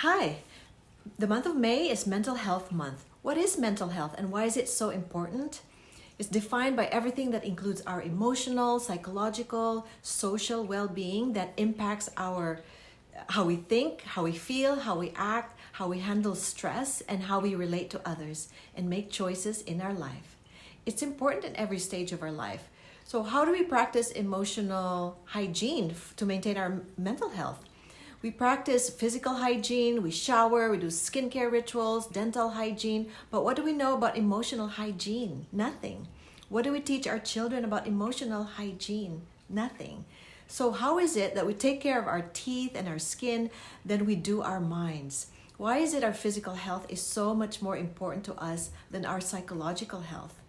Hi, the month of May is Mental Health Month. What is mental health and why is it so important? It's defined by everything that includes our emotional, psychological, social well-being that impacts how we think, how we feel, how we act, how we handle stress, and how we relate to others and make choices in our life. It's important in every stage of our life. So how do we practice emotional hygiene to maintain our mental health? We practice physical hygiene, we shower, we do skincare rituals, dental hygiene, but what do we know about emotional hygiene? Nothing. What do we teach our children about emotional hygiene? Nothing. So how is it that we take care of our teeth and our skin than we do our minds? Why is it our physical health is so much more important to us than our psychological health?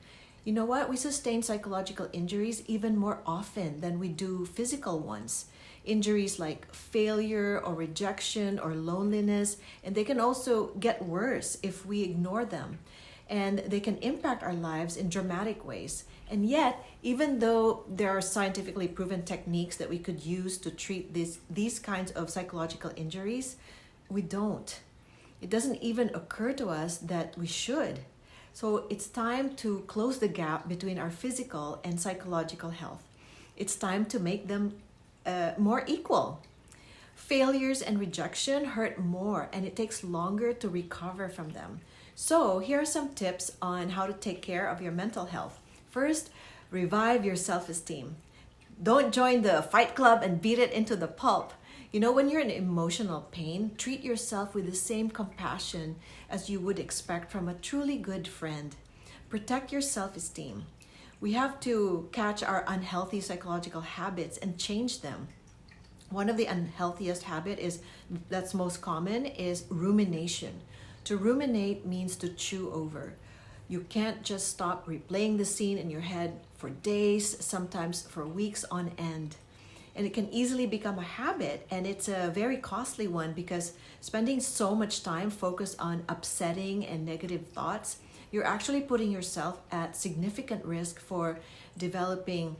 You know what? We sustain psychological injuries even more often than we do physical ones. Injuries like failure or rejection or loneliness, and they can also get worse if we ignore them. And they can impact our lives in dramatic ways. And yet, even though there are scientifically proven techniques that we could use to treat these kinds of psychological injuries, we don't. It doesn't even occur to us that we should. So it's time to close the gap between our physical and psychological health. It's time to make them more equal. Failures and rejection hurt more and it takes longer to recover from them. So here are some tips on how to take care of your mental health. First, revive your self-esteem. Don't join the fight club and beat it into the pulp. You know, when you're in emotional pain, treat yourself with the same compassion as you would expect from a truly good friend. Protect your self-esteem. We have to catch our unhealthy psychological habits and change them. One of the unhealthiest habits that's most common is rumination. To ruminate means to chew over. You can't just stop replaying the scene in your head for days, sometimes for weeks on end. And it can easily become a habit, and it's a very costly one because spending so much time focused on upsetting and negative thoughts, you're actually putting yourself at significant risk for developing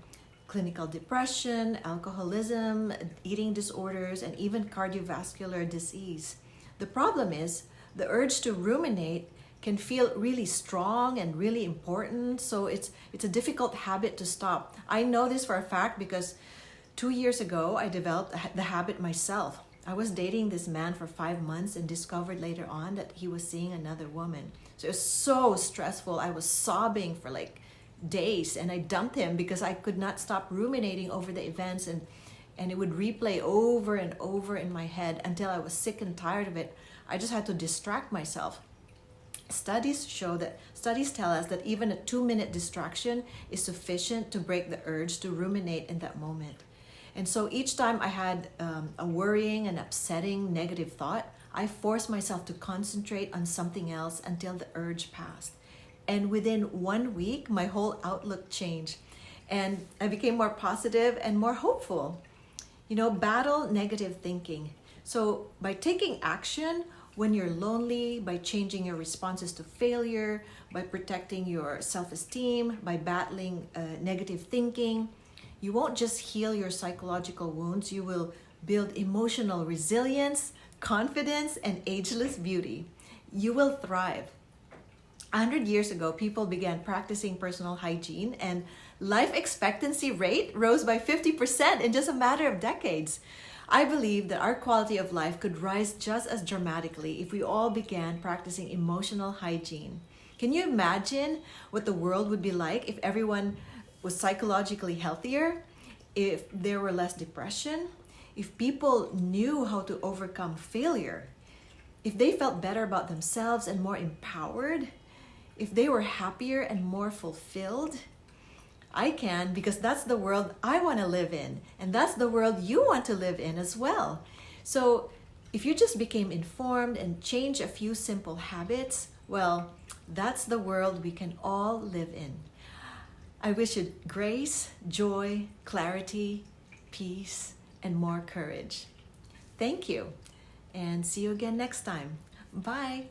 clinical depression, alcoholism, eating disorders, and even cardiovascular disease. The problem is the urge to ruminate can feel really strong and really important, so it's a difficult habit to stop. I know this for a fact because 2 years ago, I developed the habit myself. I was dating this man for 5 months and discovered later on that he was seeing another woman. So it was so stressful. I was sobbing for like days and I dumped him because I could not stop ruminating over the events and it would replay over and over in my head until I was sick and tired of it. I just had to distract myself. Studies tell us that even a 2-minute distraction is sufficient to break the urge to ruminate in that moment. And so each time I had a worrying and upsetting negative thought, I forced myself to concentrate on something else until the urge passed. And within 1 week, my whole outlook changed. And I became more positive and more hopeful. You know, battle negative thinking. So by taking action when you're lonely, by changing your responses to failure, by protecting your self-esteem, by battling negative thinking, you won't just heal your psychological wounds, you will build emotional resilience, confidence, and ageless beauty. You will thrive. 100 years ago, people began practicing personal hygiene and life expectancy rate rose by 50% in just a matter of decades. I believe that our quality of life could rise just as dramatically if we all began practicing emotional hygiene. Can you imagine what the world would be like if everyone was psychologically healthier, if there were less depression, if people knew how to overcome failure, if they felt better about themselves and more empowered, if they were happier and more fulfilled? I can, because that's the world I want to live in, and that's the world you want to live in as well. So if you just became informed and changed a few simple habits, well, that's the world we can all live in. I wish you grace, joy, clarity, peace, and more courage. Thank you, and see you again next time. Bye.